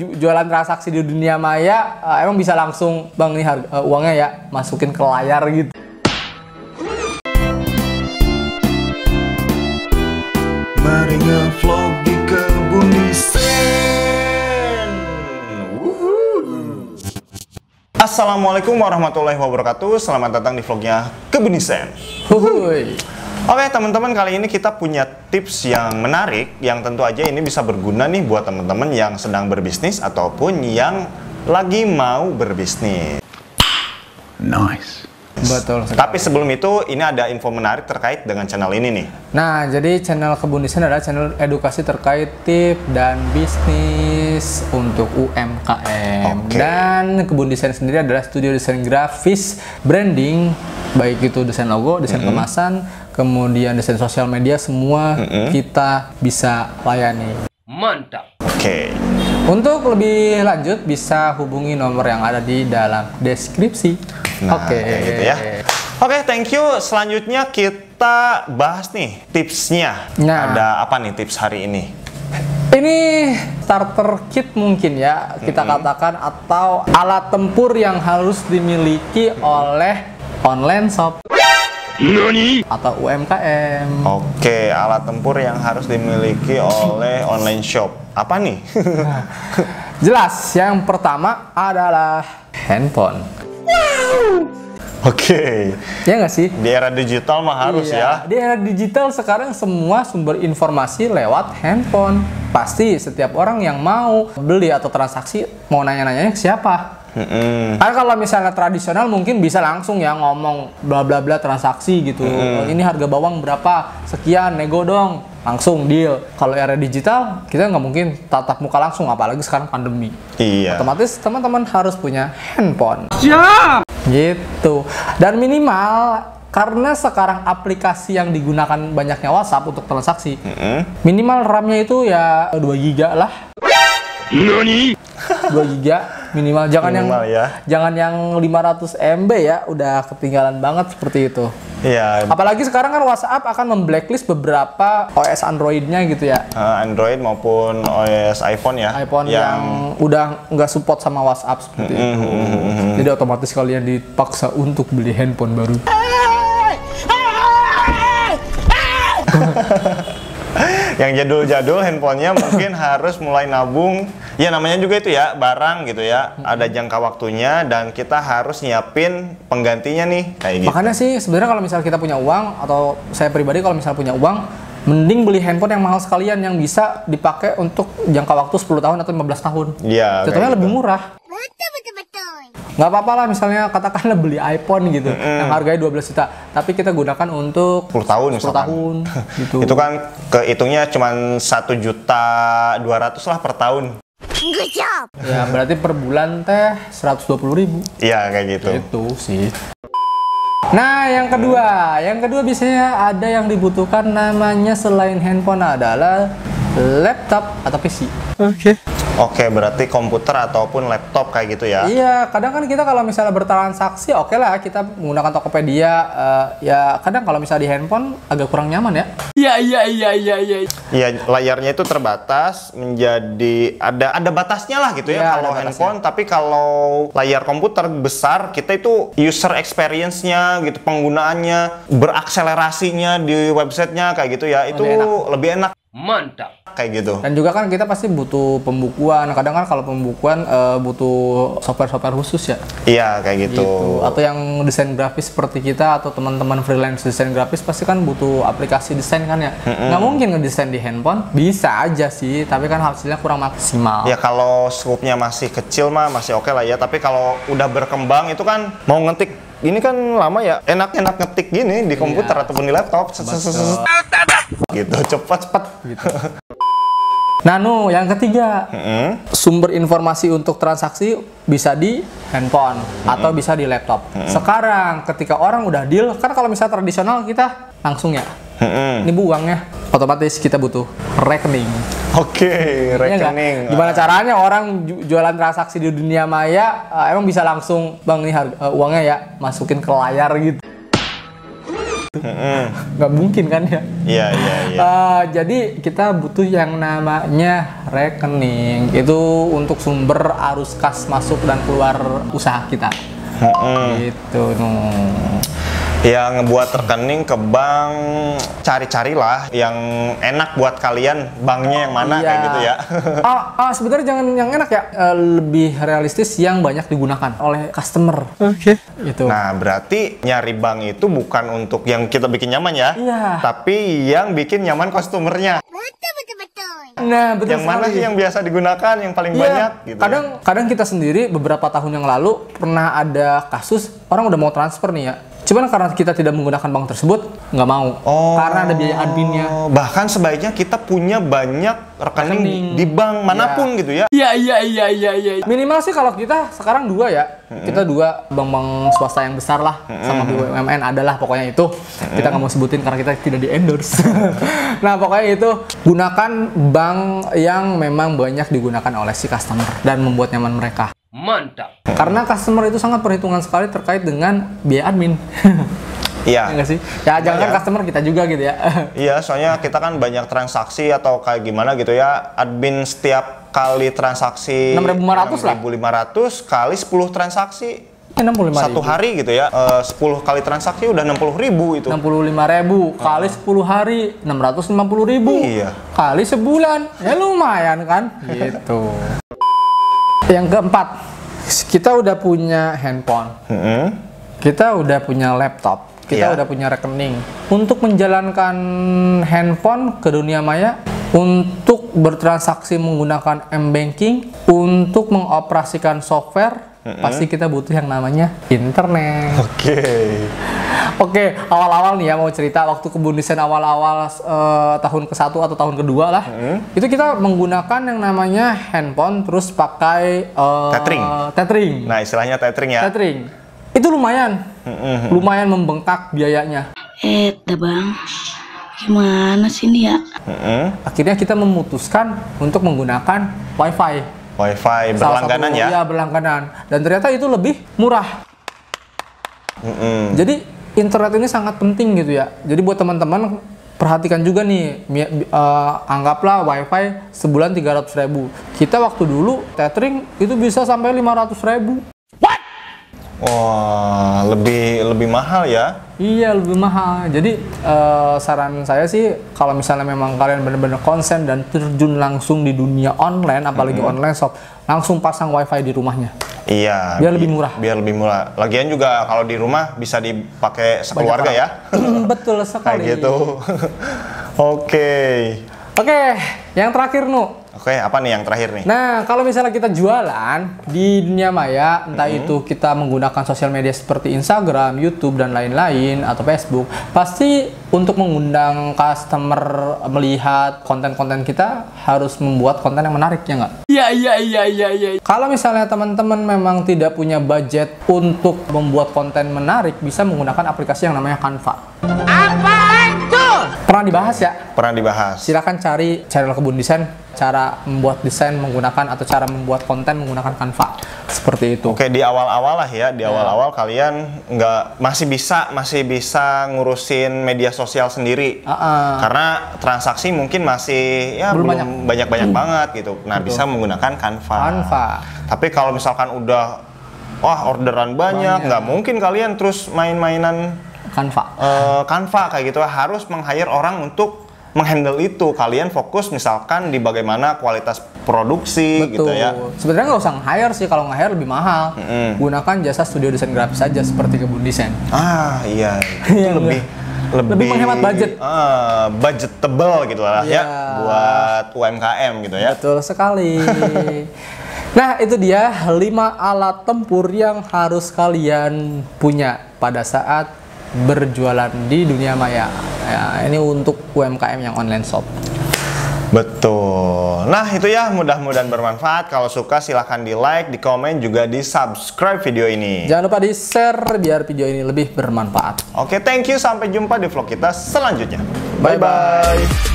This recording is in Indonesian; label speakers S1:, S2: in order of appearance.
S1: jualan transaksi di dunia maya, emang bisa langsung bang nih uangnya ya masukin ke layar gitu.
S2: Mari ngevlog di Kebun Desain. Assalamualaikum warahmatullahi wabarakatuh. Selamat datang di vlognya Kebun Desain. Oke teman-teman, kali ini kita punya tips yang menarik yang tentu aja ini bisa berguna nih buat teman-teman yang sedang berbisnis ataupun yang lagi mau berbisnis. Nice.
S1: Betul sekali.
S2: Tapi sebelum itu, ini ada info menarik terkait dengan channel ini nih.
S1: Nah, jadi channel Kebun Desain adalah channel edukasi terkait tips dan bisnis untuk UMKM. Dan Kebun Desain sendiri adalah studio desain grafis, branding, baik itu desain logo, desain kemasan, kemudian desain sosial media, semua kita bisa layani. Mantap.
S2: Oke.
S1: Untuk lebih lanjut bisa hubungi nomor yang ada di dalam deskripsi.
S2: Nah, kayak gitu ya. Oke, thank you. Selanjutnya kita bahas nih tipsnya.
S1: Nah,
S2: ada apa nih tips hari ini?
S1: Ini starter kit mungkin ya kita katakan, atau alat tempur yang harus dimiliki oleh online shop atau UMKM.
S2: Oke, alat tempur yang harus dimiliki oleh online shop. Apa nih?
S1: Jelas, yang pertama adalah handphone.
S2: Oke.
S1: Ya nggak sih?
S2: Di era digital mah harus ya.
S1: Di era digital sekarang semua sumber informasi lewat handphone. Pasti setiap orang yang mau beli atau transaksi mau nanya-nanyanya ke siapa? Karena kalau misalnya tradisional mungkin bisa langsung ya ngomong bla bla bla transaksi gitu. Ini harga bawang berapa? Sekian, nego dong. Langsung deal. Kalau era digital kita nggak mungkin tatap muka langsung, apalagi sekarang pandemi.
S2: Iya.
S1: Otomatis teman-teman harus punya handphone. Siap. Gitu. Dan minimal, karena sekarang aplikasi yang digunakan banyaknya WhatsApp untuk transaksi, minimal RAM-nya itu ya 2 GB lah. 2 GB minimal, jangan yang 500 MB ya, udah ketinggalan banget seperti itu.
S2: Iya.
S1: Apalagi sekarang kan WhatsApp akan memblacklist beberapa OS Android-nya gitu ya.
S2: Android maupun OS iPhone ya.
S1: iPhone yang udah nggak support sama WhatsApp seperti itu. Jadi otomatis kalian dipaksa untuk beli handphone baru.
S2: Yang jadul-jadul handphonenya mungkin harus mulai nabung. Ya namanya juga itu ya, barang gitu ya. Ada jangka waktunya dan kita harus nyiapin penggantinya nih, kayak gitu.
S1: Makanya sih sebenarnya kalau misalnya kita punya uang, atau saya pribadi kalau misalnya punya uang, mending beli handphone yang mahal sekalian yang bisa dipakai untuk jangka waktu 10 tahun atau 15 tahun.
S2: Iya.
S1: Contohnya lebih murah. Nggak apa-apa lah misalnya katakanlah beli iPhone gitu yang harganya 12 juta, tapi kita gunakan untuk
S2: 10 tahun
S1: 10 tahun gitu.
S2: Itu kan kehitungnya cuma 1.200.000 lah per tahun.
S1: Good job. Ya berarti per bulan teh 120.000.
S2: Iya kayak gitu.
S1: Itu sih. Nah yang kedua biasanya ada yang dibutuhkan namanya selain handphone adalah laptop atau PC. Oke,
S2: berarti komputer ataupun laptop kayak gitu ya?
S1: Iya, kadang kan kita kalau misalnya bertransaksi oke lah kita menggunakan Tokopedia. Ya kadang kalau misalnya di handphone agak kurang nyaman ya. Iya,
S2: layarnya itu terbatas menjadi ada batasnya lah gitu ya kalau handphone. Tapi kalau layar komputer besar, kita itu user experience-nya gitu, penggunaannya, berakselerasinya di websitenya kayak gitu ya, itu lebih enak.
S1: Mantap.
S2: Kayak gitu.
S1: Dan juga kan kita pasti butuh pembukuan. Kadang kan kalau pembukuan butuh software khusus ya.
S2: Iya, kayak gitu.
S1: Atau yang desain grafis seperti kita atau teman-teman freelance desain grafis pasti kan butuh aplikasi desain kan ya. Nggak mungkin ngedesain di handphone. Bisa aja sih, tapi kan hasilnya kurang maksimal.
S2: Ya kalau scope-nya masih kecil mah masih oke lah ya. Tapi kalau udah berkembang itu kan mau ngetik ini kan lama ya. Enak-enak ngetik gini di komputer ataupun di laptop. Gitu, cepat gitu.
S1: Nah, yang ketiga, sumber informasi untuk transaksi bisa di handphone atau bisa di laptop. Sekarang ketika orang udah deal, kan kalau misalnya tradisional kita langsung ya, ini bu uangnya, otomatis kita butuh rekening.
S2: Oke, rekening.
S1: Ya, gimana caranya orang jualan transaksi di dunia maya, emang bisa langsung bang nih uangnya ya masukin ke layar gitu. Nggak mungkin kan ya?
S2: Iya.
S1: Jadi kita butuh yang namanya rekening. Itu untuk sumber arus kas masuk dan keluar usaha kita. Gitu.
S2: Ya, ngebuat rekening ke bank, cari-carilah yang enak buat kalian, banknya yang mana kayak gitu ya.
S1: Sebenarnya jangan yang enak ya, lebih realistis yang banyak digunakan oleh customer. Oke. Gitu.
S2: Nah, berarti nyari bank itu bukan untuk yang kita bikin nyaman ya, tapi yang bikin nyaman customernya.
S1: Nah, betul
S2: yang mana sih yang biasa digunakan, yang paling banyak gitu.
S1: Kadang kita sendiri beberapa tahun yang lalu pernah ada kasus orang udah mau transfer nih ya. Cuman karena kita tidak menggunakan bank tersebut, nggak mau. Karena ada biaya adminnya.
S2: Bahkan sebaiknya kita punya banyak rekening di bank manapun gitu ya.
S1: Iya. Minimal sih kalau kita sekarang 2 ya. Kita 2 bank-bank swasta yang besar lah. Sama BUMN adalah pokoknya itu. Kita nggak mau sebutin karena kita tidak di-endorse. Nah pokoknya itu. Gunakan bank yang memang banyak digunakan oleh si customer. Dan membuat nyaman mereka. Mantap. Karena customer itu sangat perhitungan sekali terkait dengan biaya admin.
S2: Iya.
S1: Enggak sih? Ya jangan customer, kita juga gitu ya.
S2: Iya, soalnya kita kan banyak transaksi atau kayak gimana gitu ya. Admin setiap kali transaksi
S1: 6.500 lah.
S2: 6.500 kali 10 transaksi.
S1: 65.000.
S2: Satu hari gitu ya. 10 kali transaksi udah 60.000 itu.
S1: 65.000 kali 10 hari 650.000.
S2: Iya.
S1: Kali sebulan. Ya lumayan kan? Gitu. Yang keempat, kita udah punya handphone, kita udah punya laptop, kita udah punya rekening. Untuk menjalankan handphone ke dunia maya, untuk bertransaksi menggunakan m-banking, untuk mengoperasikan software, pasti kita butuh yang namanya internet. Oke, awal-awal nih ya mau cerita waktu Kebun Desain awal-awal tahun ke-1 atau tahun kedua lah. Itu kita menggunakan yang namanya handphone terus pakai tethering.
S2: Nah, istilahnya tethering ya.
S1: Tethering. Itu lumayan. Lumayan membengkak biayanya.
S3: Bang. Gimana sih ini ya?
S1: Akhirnya kita memutuskan untuk menggunakan WiFi.
S2: WiFi berlangganan ya?
S1: Iya, berlangganan. Dan ternyata itu lebih murah. Jadi internet ini sangat penting gitu ya. Jadi buat teman-teman perhatikan juga nih, anggaplah WiFi sebulan 300.000. Kita waktu dulu tethering itu bisa sampai 500.000.
S2: Wah, lebih mahal ya?
S1: Iya, lebih mahal. Jadi saran saya sih kalau misalnya memang kalian benar-benar konsen dan terjun langsung di dunia online, apalagi online shop, langsung pasang WiFi di rumahnya.
S2: Iya.
S1: Biar lebih murah.
S2: Biar lebih murah. Lagian juga kalau di rumah bisa dipakai sekeluarga ya.
S1: Betul sekali.
S2: Kayak gitu. Oke,
S1: yang terakhir Nu.
S2: Oke, apa nih yang terakhir nih?
S1: Nah, kalau misalnya kita jualan di dunia maya, entah itu kita menggunakan sosial media seperti Instagram, YouTube, dan lain-lain, atau Facebook, pasti untuk mengundang customer melihat konten-konten kita harus membuat konten yang menarik, ya nggak? Iya. Kalau misalnya teman-teman memang tidak punya budget untuk membuat konten menarik, bisa menggunakan aplikasi yang namanya Canva. Pernah dibahas ya?
S2: Pernah dibahas.
S1: Silakan cari channel Kebun Desain, cara membuat desain menggunakan atau cara membuat konten menggunakan Canva. Seperti itu.
S2: Oke, di awal-awal lah ya, di awal-awal kalian masih bisa ngurusin media sosial sendiri. Karena transaksi mungkin masih ya belum banyak-banyak banget gitu. Nah, bisa menggunakan Canva. Tapi kalau misalkan udah orderan banyak, nggak mungkin kalian terus main-mainan Canva kayak gitu. Harus meng-hire orang untuk menghandle itu. Kalian fokus misalkan di bagaimana kualitas produksi. Betul. Gitu ya.
S1: Sebenarnya nggak usah nge-hire sih, kalau nge-hire lebih mahal. Gunakan jasa studio desain grafis saja seperti Kebun Desain.
S2: Iya. Itu lebih
S1: menghemat budget.
S2: Budgetable gitu lah ya buat UMKM gitu ya.
S1: Betul sekali. Nah, itu dia 5 alat tempur yang harus kalian punya pada saat berjualan di dunia maya. Ya, ini untuk UMKM yang online shop.
S2: Betul. Nah, itu ya, mudah-mudahan bermanfaat. Kalau suka silahkan di like, di komen, juga di subscribe video ini.
S1: Jangan lupa di share biar video ini lebih bermanfaat.
S2: Oke, thank you. Sampai jumpa di vlog kita selanjutnya.
S1: Bye-bye.